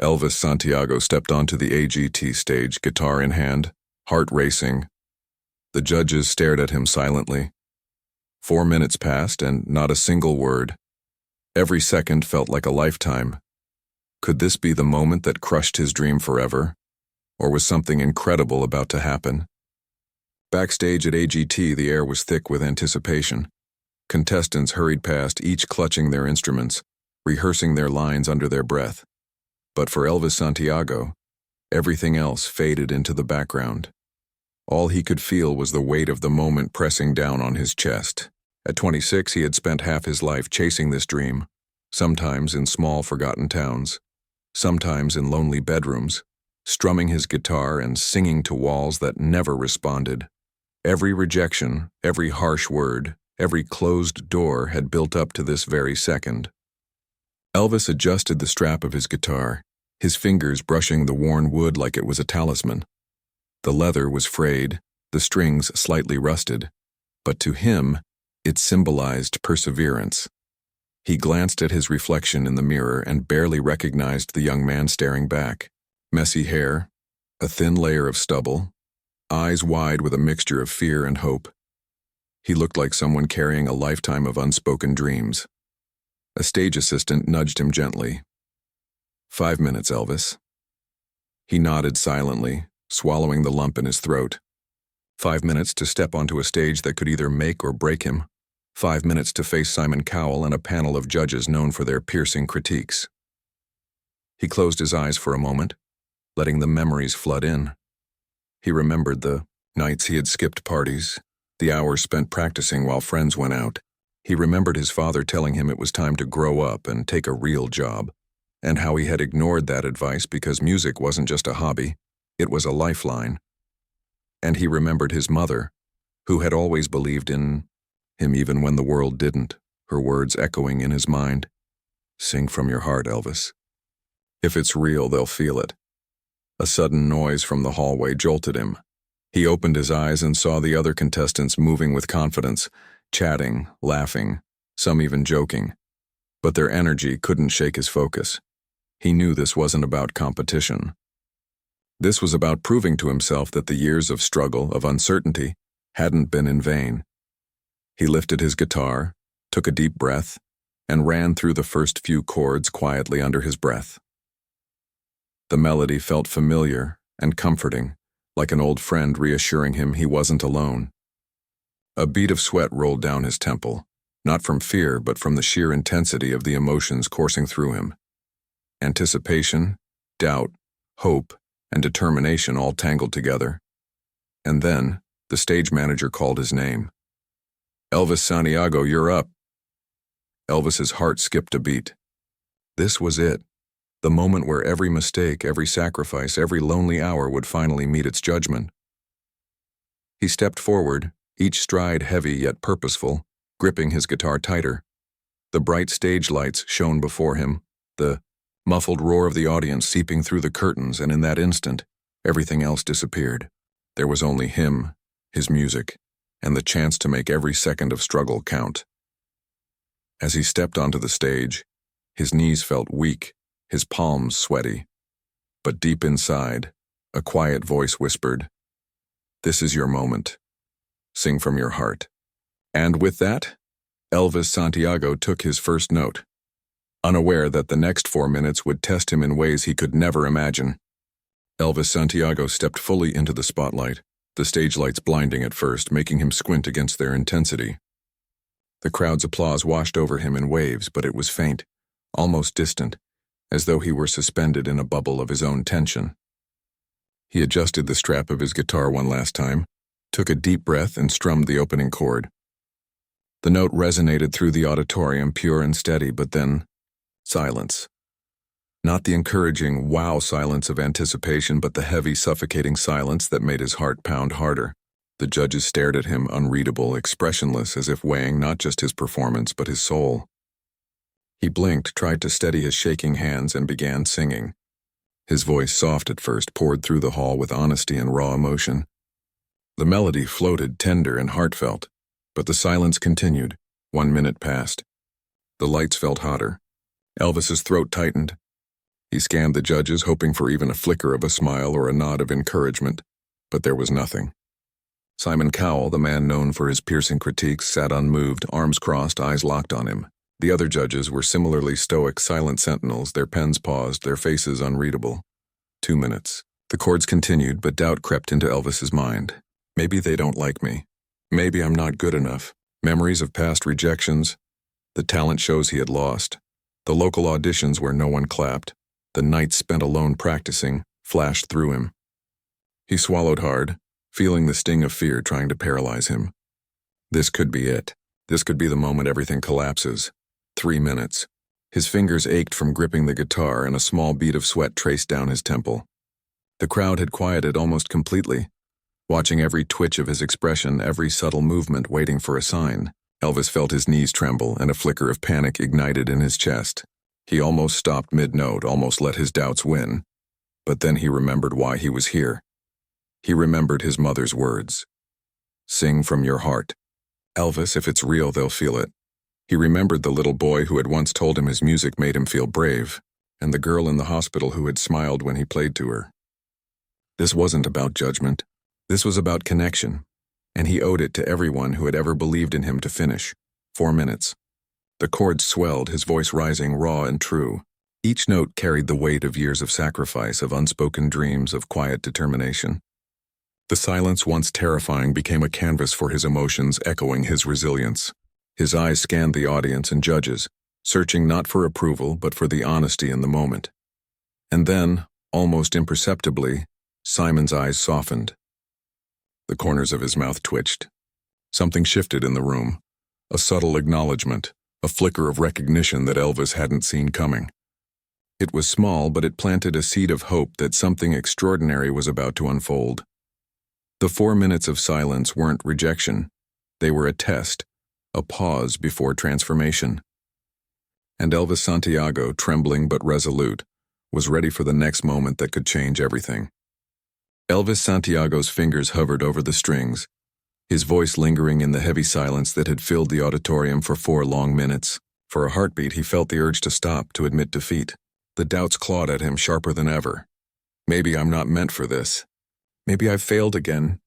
Elvis Santiago stepped onto the AGT stage, guitar in hand, heart racing. The judges stared at him silently. 4 minutes passed and not a single word. Every second felt like a lifetime. Could this be the moment that crushed his dream forever? Or was something incredible about to happen? Backstage at AGT, the air was thick with anticipation. Contestants hurried past, each clutching their instruments, rehearsing their lines under their breath. But for Elvis Santiago, everything else faded into the background. All he could feel was the weight of the moment pressing down on his chest. At 26, he had spent half his life chasing this dream, sometimes in small, forgotten towns, sometimes in lonely bedrooms, strumming his guitar and singing to walls that never responded. Every rejection, every harsh word, every closed door had built up to this very second. Elvis adjusted the strap of his guitar, his fingers brushing the worn wood like it was a talisman. The leather was frayed, the strings slightly rusted, but to him, it symbolized perseverance. He glanced at his reflection in the mirror and barely recognized the young man staring back. Messy hair, a thin layer of stubble, eyes wide with a mixture of fear and hope. He looked like someone carrying a lifetime of unspoken dreams. A stage assistant nudged him gently. 5 minutes, Elvis. He nodded silently, swallowing the lump in his throat. 5 minutes to step onto a stage that could either make or break him. 5 minutes to face Simon Cowell and a panel of judges known for their piercing critiques. He closed his eyes for a moment, letting the memories flood in. He remembered the nights he had skipped parties, the hours spent practicing while friends went out. He remembered his father telling him it was time to grow up and take a real job, and how he had ignored that advice because music wasn't just a hobby, it was a lifeline. And he remembered his mother, who had always believed in him even when the world didn't, her words echoing in his mind. Sing from your heart, Elvis. If it's real, they'll feel it. A sudden noise from the hallway jolted him. He opened his eyes and saw the other contestants moving with confidence, chatting, laughing, some even joking. But their energy couldn't shake his focus. He knew this wasn't about competition. This was about proving to himself that the years of struggle, of uncertainty, hadn't been in vain. He lifted his guitar, took a deep breath, and ran through the first few chords quietly under his breath. The melody felt familiar and comforting, like an old friend reassuring him he wasn't alone. A bead of sweat rolled down his temple, not from fear but from the sheer intensity of the emotions coursing through him. Anticipation, doubt, hope, and determination all tangled together. And then, the stage manager called his name. Elvis Santiago, you're up. Elvis's heart skipped a beat. This was it. The moment where every mistake, every sacrifice, every lonely hour would finally meet its judgment. He stepped forward, each stride heavy yet purposeful, gripping his guitar tighter. The bright stage lights shone before him, the muffled roar of the audience seeping through the curtains, and in that instant, everything else disappeared. There was only him, his music, and the chance to make every second of struggle count. As he stepped onto the stage, his knees felt weak, his palms sweaty. But deep inside, a quiet voice whispered, "This is your moment. Sing from your heart." And with that, Elvis Santiago took his first note, unaware that the next 4 minutes would test him in ways he could never imagine. Elvis Santiago stepped fully into the spotlight, the stage lights blinding at first, making him squint against their intensity. The crowd's applause washed over him in waves, but it was faint, almost distant, as though he were suspended in a bubble of his own tension. He adjusted the strap of his guitar one last time, took a deep breath, and strummed the opening chord. The note resonated through the auditorium, pure and steady, but then silence. Not the encouraging wow silence of anticipation, but the heavy, suffocating silence that made his heart pound harder. The judges stared at him, unreadable, expressionless, as if weighing not just his performance, but his soul. He blinked, tried to steady his shaking hands, and began singing. His voice, soft at first, poured through the hall with honesty and raw emotion. The melody floated, tender and heartfelt, but the silence continued. 1 minute passed. The lights felt hotter. Elvis's throat tightened. He scanned the judges, hoping for even a flicker of a smile or a nod of encouragement, but there was nothing. Simon Cowell, the man known for his piercing critiques, sat unmoved, arms crossed, eyes locked on him. The other judges were similarly stoic, silent sentinels, their pens paused, their faces unreadable. 2 minutes. The chords continued, but doubt crept into Elvis's mind. Maybe they don't like me. Maybe I'm not good enough. Memories of past rejections, the talent shows he had lost, the local auditions where no one clapped, the nights spent alone practicing, flashed through him. He swallowed hard, feeling the sting of fear trying to paralyze him. This could be it. This could be the moment everything collapses. 3 minutes. His fingers ached from gripping the guitar, and a small bead of sweat traced down his temple. The crowd had quieted almost completely, watching every twitch of his expression, every subtle movement, waiting for a sign. Elvis felt his knees tremble, and a flicker of panic ignited in his chest. He almost stopped mid-note, almost let his doubts win. But then he remembered why he was here. He remembered his mother's words. Sing from your heart. Elvis, if it's real, they'll feel it. He remembered the little boy who had once told him his music made him feel brave, and the girl in the hospital who had smiled when he played to her. This wasn't about judgment. This was about connection, and he owed it to everyone who had ever believed in him to finish. 4 minutes. The chords swelled, his voice rising raw and true. Each note carried the weight of years of sacrifice, of unspoken dreams, of quiet determination. The silence, once terrifying, became a canvas for his emotions, echoing his resilience. His eyes scanned the audience and judges, searching not for approval but for the honesty in the moment. And then, almost imperceptibly, Simon's eyes softened. The corners of his mouth twitched. Something shifted in the room, a subtle acknowledgement, a flicker of recognition that Elvis hadn't seen coming. It was small, but it planted a seed of hope that something extraordinary was about to unfold. The 4 minutes of silence weren't rejection. They were a test, a pause before transformation. And Elvis Santiago, trembling but resolute, was ready for the next moment that could change everything. Elvis Santiago's fingers hovered over the strings, his voice lingering in the heavy silence that had filled the auditorium for 4 long minutes. For a heartbeat, he felt the urge to stop, to admit defeat. The doubts clawed at him sharper than ever. Maybe I'm not meant for this. Maybe I've failed again.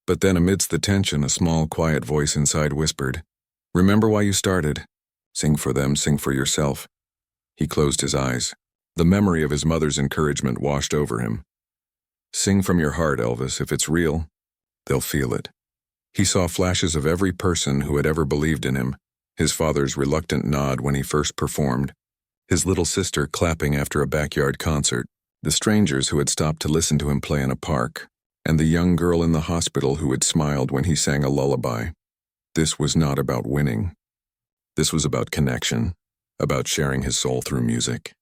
But then amidst the tension, a small, quiet voice inside whispered, "Remember why you started. Sing for them, sing for yourself." He closed his eyes. The memory of his mother's encouragement washed over him. Sing from your heart, Elvis. If it's real, they'll feel it. He saw flashes of every person who had ever believed in him, his father's reluctant nod when he first performed, his little sister clapping after a backyard concert, the strangers who had stopped to listen to him play in a park, and the young girl in the hospital who had smiled when he sang a lullaby. This was not about winning. This was about connection, about sharing his soul through music.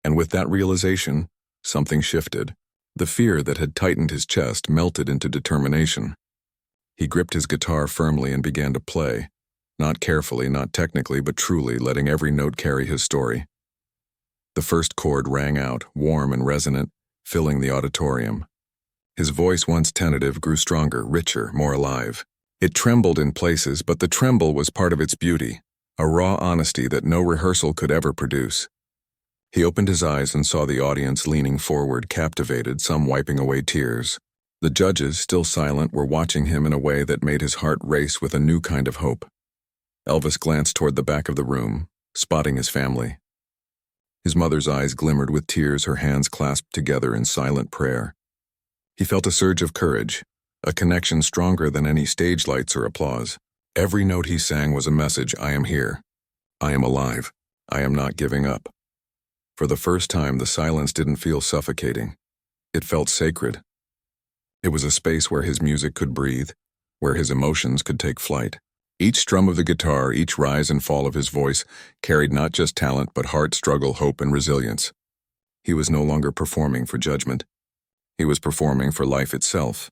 And with that realization, something shifted. The fear that had tightened his chest melted into determination. He gripped his guitar firmly and began to play, not carefully, not technically, but truly, letting every note carry his story. The first chord rang out, warm and resonant, filling the auditorium. His voice, once tentative, grew stronger, richer, more alive. It trembled in places, but the tremble was part of its beauty, a raw honesty that no rehearsal could ever produce. He opened his eyes and saw the audience leaning forward, captivated, some wiping away tears. The judges, still silent, were watching him in a way that made his heart race with a new kind of hope. Elvis glanced toward the back of the room, spotting his family. His mother's eyes glimmered with tears, her hands clasped together in silent prayer. He felt a surge of courage, a connection stronger than any stage lights or applause. Every note he sang was a message: I am here. I am alive. I am not giving up. For the first time, the silence didn't feel suffocating. It felt sacred. It was a space where his music could breathe, where his emotions could take flight. Each strum of the guitar, each rise and fall of his voice, carried not just talent but heart, struggle, hope, and resilience. He was no longer performing for judgment. He was performing for life itself.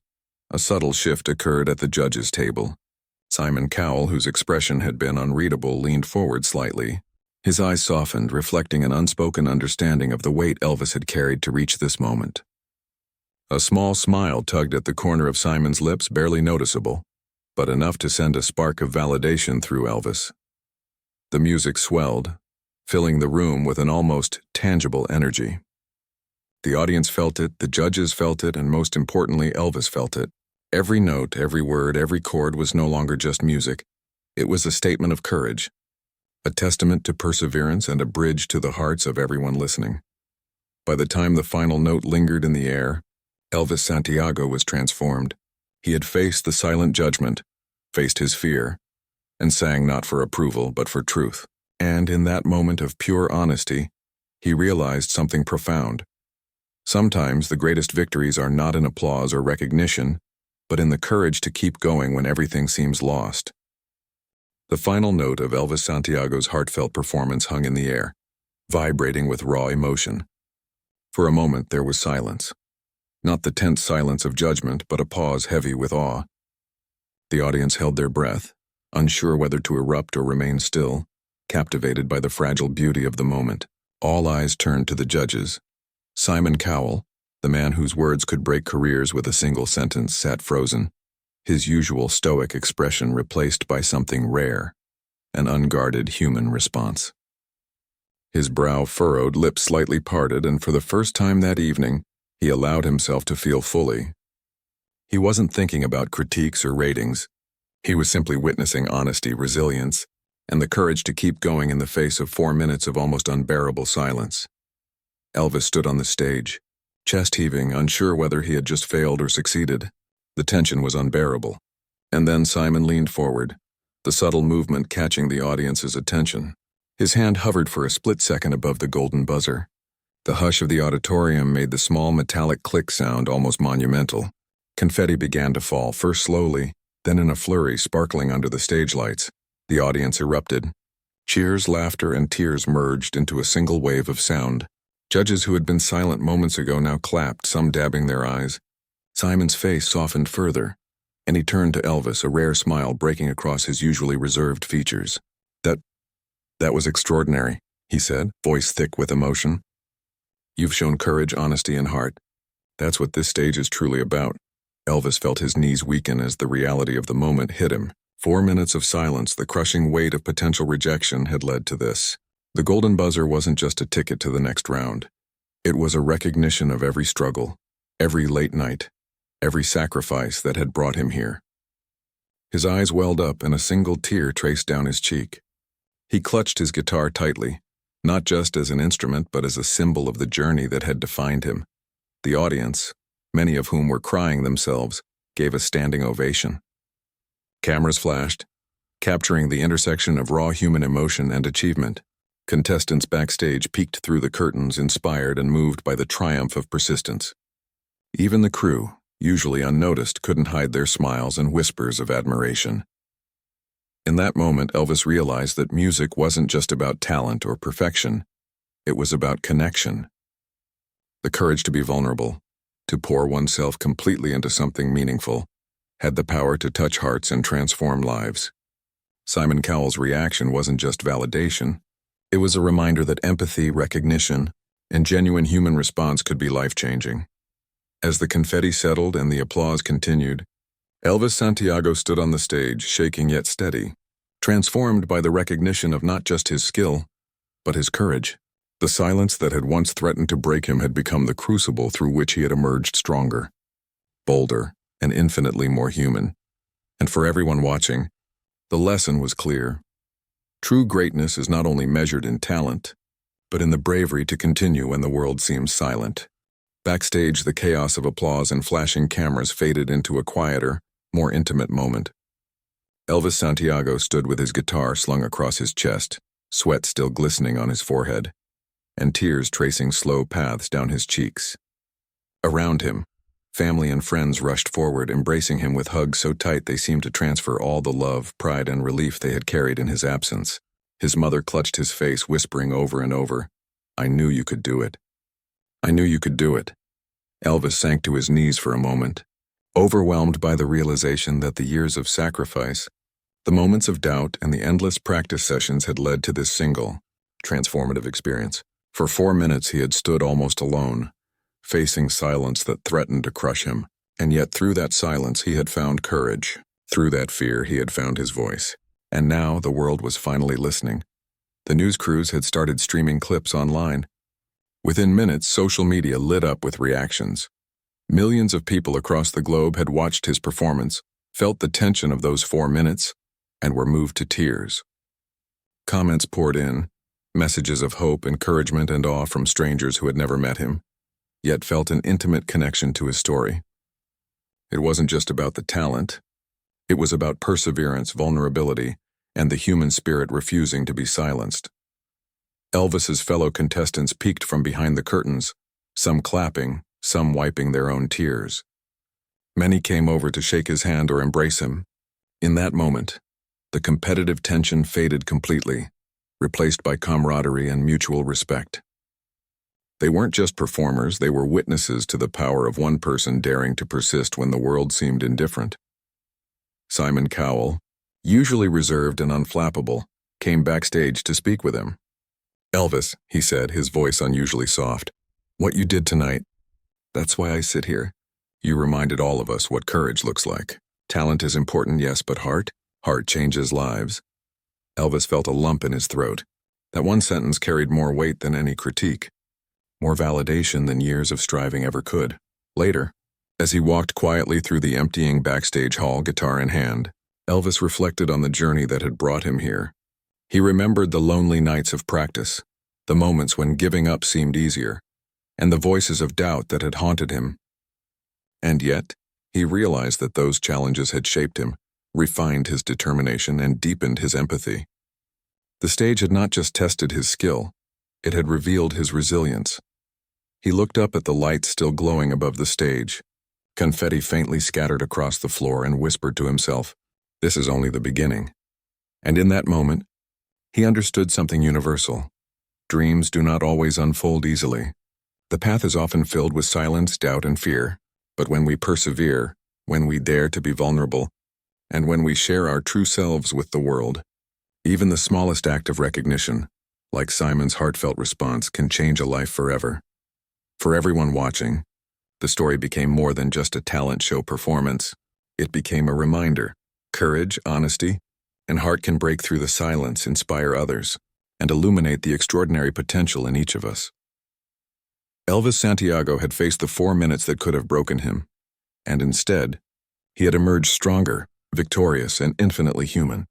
A subtle shift occurred at the judges' table. Simon Cowell, whose expression had been unreadable, leaned forward slightly. His eyes softened, reflecting an unspoken understanding of the weight Elvis had carried to reach this moment. A small smile tugged at the corner of Simon's lips, barely noticeable, but enough to send a spark of validation through Elvis. The music swelled, filling the room with an almost tangible energy. The audience felt it, the judges felt it, and most importantly, Elvis felt it. Every note, every word, every chord was no longer just music. It was a statement of courage, a testament to perseverance and a bridge to the hearts of everyone listening. By the time the final note lingered in the air, Elvis Santiago was transformed. He had faced the silent judgment, faced his fear, and sang not for approval but for truth. And in that moment of pure honesty, he realized something profound. Sometimes the greatest victories are not in applause or recognition, but in the courage to keep going when everything seems lost. The final note of Elvis Santiago's heartfelt performance hung in the air, vibrating with raw emotion. For a moment there was silence. Not the tense silence of judgment, but a pause heavy with awe. The audience held their breath, unsure whether to erupt or remain still, captivated by the fragile beauty of the moment. All eyes turned to the judges. Simon Cowell, the man whose words could break careers with a single sentence, sat frozen, his usual stoic expression replaced by something rare, an unguarded human response. His brow furrowed, lips slightly parted, and for the first time that evening, he allowed himself to feel fully. He wasn't thinking about critiques or ratings. He was simply witnessing honesty, resilience, and the courage to keep going in the face of 4 minutes of almost unbearable silence. Elvis stood on the stage, chest heaving, unsure whether he had just failed or succeeded. The tension was unbearable. And then Simon leaned forward, the subtle movement catching the audience's attention. His hand hovered for a split second above the golden buzzer. The hush of the auditorium made the small metallic click sound almost monumental. Confetti began to fall, first slowly, then in a flurry sparkling under the stage lights. The audience erupted. Cheers, laughter, and tears merged into a single wave of sound. Judges who had been silent moments ago now clapped, some dabbing their eyes. Simon's face softened further, and he turned to Elvis, a rare smile breaking across his usually reserved features. That was extraordinary, he said, voice thick with emotion. You've shown courage, honesty, and heart. That's what this stage is truly about. Elvis felt his knees weaken as the reality of the moment hit him. 4 minutes of silence, the crushing weight of potential rejection had led to this. The golden buzzer wasn't just a ticket to the next round. It was a recognition of every struggle, every late night, every sacrifice that had brought him here. His eyes welled up and a single tear traced down his cheek. He clutched his guitar tightly, not just as an instrument but as a symbol of the journey that had defined him. The audience, many of whom were crying themselves, gave a standing ovation. Cameras flashed, capturing the intersection of raw human emotion and achievement. Contestants backstage peeked through the curtains, inspired and moved by the triumph of persistence. Even the crew, usually unnoticed, couldn't hide their smiles and whispers of admiration. In that moment, Elvis realized that music wasn't just about talent or perfection. It was about connection. The courage to be vulnerable, to pour oneself completely into something meaningful, had the power to touch hearts and transform lives. Simon Cowell's reaction wasn't just validation. It was a reminder that empathy, recognition, and genuine human response could be life-changing. As the confetti settled and the applause continued, Elvis Santiago stood on the stage, shaking yet steady, transformed by the recognition of not just his skill, but his courage. The silence that had once threatened to break him had become the crucible through which he had emerged stronger, bolder, and infinitely more human. And for everyone watching, the lesson was clear. True greatness is not only measured in talent, but in the bravery to continue when the world seems silent. Backstage, the chaos of applause and flashing cameras faded into a quieter, more intimate moment. Elvis Santiago stood with his guitar slung across his chest, sweat still glistening on his forehead, and tears tracing slow paths down his cheeks. Around him, family and friends rushed forward, embracing him with hugs so tight they seemed to transfer all the love, pride, and relief they had carried in his absence. His mother clutched his face, whispering over and over, "I knew you could do it. I knew you could do it." Elvis sank to his knees for a moment, overwhelmed by the realization that the years of sacrifice, the moments of doubt, and the endless practice sessions had led to this single, transformative experience. For 4 minutes he had stood almost alone, facing silence that threatened to crush him. And yet through that silence he had found courage. Through that fear he had found his voice. And now the world was finally listening. The news crews had started streaming clips online. Within minutes, social media lit up with reactions. Millions of people across the globe had watched his performance, felt the tension of those 4 minutes, and were moved to tears. Comments poured in, messages of hope, encouragement, and awe from strangers who had never met him, yet felt an intimate connection to his story. It wasn't just about the talent. It was about perseverance, vulnerability, and the human spirit refusing to be silenced. Elvis's fellow contestants peeked from behind the curtains, some clapping, some wiping their own tears. Many came over to shake his hand or embrace him. In that moment, the competitive tension faded completely, replaced by camaraderie and mutual respect. They weren't just performers, they were witnesses to the power of one person daring to persist when the world seemed indifferent. Simon Cowell, usually reserved and unflappable, came backstage to speak with him. "Elvis," he said, his voice unusually soft, "what you did tonight, that's why I sit here. You reminded all of us what courage looks like. Talent is important, yes, but heart changes lives." Elvis felt a lump in his throat. That one sentence carried more weight than any critique, more validation than years of striving ever could. Later, as he walked quietly through the emptying backstage hall, guitar in hand, Elvis reflected on the journey that had brought him here. He remembered the lonely nights of practice, the moments when giving up seemed easier, and the voices of doubt that had haunted him. And yet, he realized that those challenges had shaped him, refined his determination, and deepened his empathy. The stage had not just tested his skill, it had revealed his resilience. He looked up at the lights still glowing above the stage, confetti faintly scattered across the floor, and whispered to himself, "This is only the beginning." And in that moment, he understood something universal. Dreams do not always unfold easily. The path is often filled with silence, doubt, and fear. But when we persevere, when we dare to be vulnerable, and when we share our true selves with the world, even the smallest act of recognition, like Simon's heartfelt response, can change a life forever. For everyone watching, the story became more than just a talent show performance. It became a reminder. Courage, honesty, and heart can break through the silence, inspire others, and illuminate the extraordinary potential in each of us. Elvis Santiago had faced the 4 minutes that could have broken him, and instead, he had emerged stronger, victorious, and infinitely human.